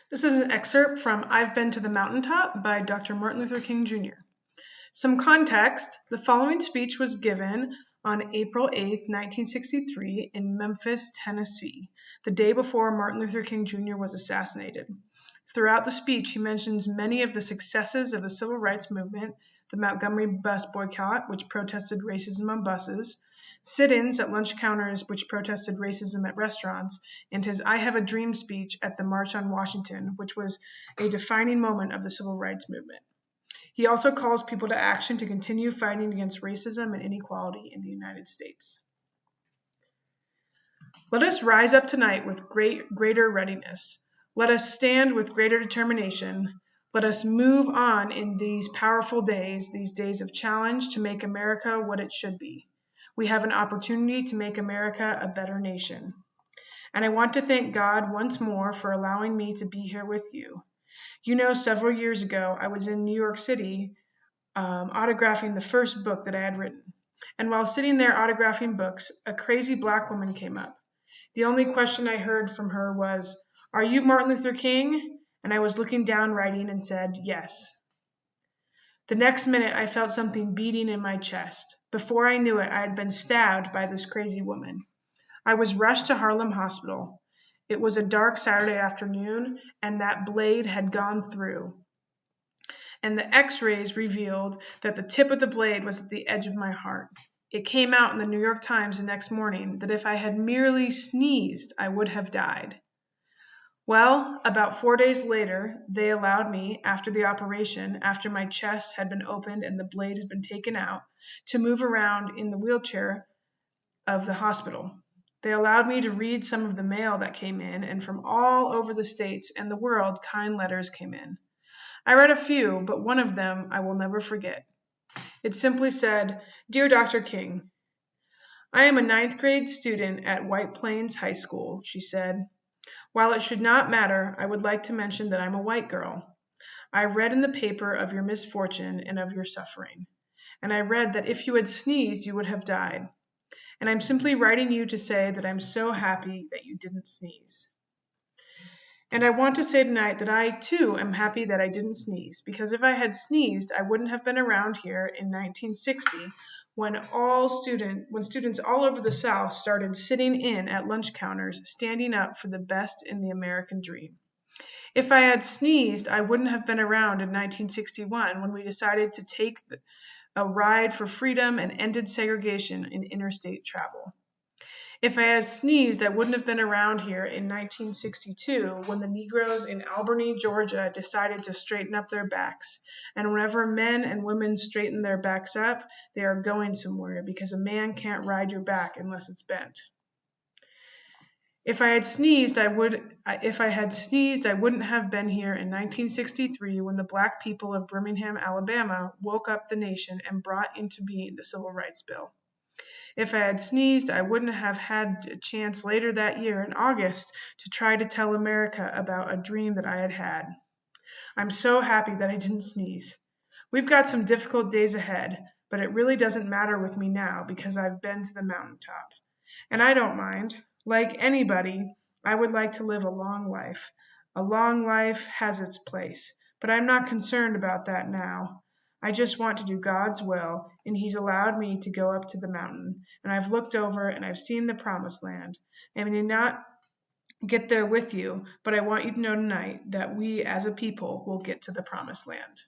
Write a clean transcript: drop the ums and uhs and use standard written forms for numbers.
This is an excerpt from I've Been to the Mountaintop by Dr. Martin Luther King Jr. Some context: the following speech was given on April 8, 1963 in Memphis, Tennessee, the day before Martin Luther King Jr. was assassinated. Throughout the speech, he mentions many of the successes of the civil rights movement, the Montgomery bus boycott, which protested racism on buses, sit-ins at lunch counters which protested racism at restaurants, and his I Have a Dream speech at the March on Washington, which was a defining moment of the civil rights movement. He also calls people to action to continue fighting against racism and inequality in the United States. Let us rise up tonight with greater readiness. Let us stand with greater determination. Let us move on in these powerful days, these days of challenge, to make America what it should be. We have an opportunity to make America a better nation. And I want to thank God once more for allowing me to be here with you. You know, several years ago, I was in New York City autographing the first book that I had written. And while sitting there autographing books, a crazy black woman came up. The only question I heard from her was, "Are you Martin Luther King?" And I was looking down writing and said, "Yes." The next minute, I felt something beating in my chest. Before I knew it, I had been stabbed by this crazy woman. I was rushed to Harlem Hospital. It was a dark Saturday afternoon, and that blade had gone through. And the x-rays revealed that the tip of the blade was at the edge of my heart. It came out in the New York Times the next morning that if I had merely sneezed, I would have died. Well, about 4 days later, they allowed me, after the operation, after my chest had been opened and the blade had been taken out, to move around in the wheelchair of the hospital. They allowed me to read some of the mail that came in, and from all over the states and the world, kind letters came in. I read a few, but one of them I will never forget. It simply said, "Dear Dr. King, I am a 9th grade student at White Plains High School," she said. "While it should not matter, I would like to mention that I'm a white girl. I read in the paper of your misfortune and of your suffering, and I read that if you had sneezed, you would have died. And I'm simply writing you to say that I'm so happy that you didn't sneeze. And I want to say tonight that I, too, am happy that I didn't sneeze, because if I had sneezed, I wouldn't have been around here in 1960 when students all over the South started sitting in at lunch counters, standing up for the best in the American dream. If I had sneezed, I wouldn't have been around in 1961 when we decided to take a ride for freedom and ended segregation in interstate travel. If I had sneezed, I wouldn't have been around here in 1962 when the Negroes in Albany, Georgia decided to straighten up their backs. And whenever men and women straighten their backs up, they are going somewhere, because a man can't ride your back unless it's bent. If I had sneezed, I wouldn't have been here in 1963 when the black people of Birmingham, Alabama woke up the nation and brought into being the Civil Rights Bill. If I had sneezed, I wouldn't have had a chance later that year in August to try to tell America about a dream that I had had. I'm so happy that I didn't sneeze. We've got some difficult days ahead, but it really doesn't matter with me now because I've been to the mountaintop. And I don't mind. Like anybody, I would like to live a long life. A long life has its place, but I'm not concerned about that now. I just want to do God's will, and He's allowed me to go up to the mountain. And I've looked over and I've seen the promised land. I may not get there with you, but I want you to know tonight that we as a people will get to the promised land.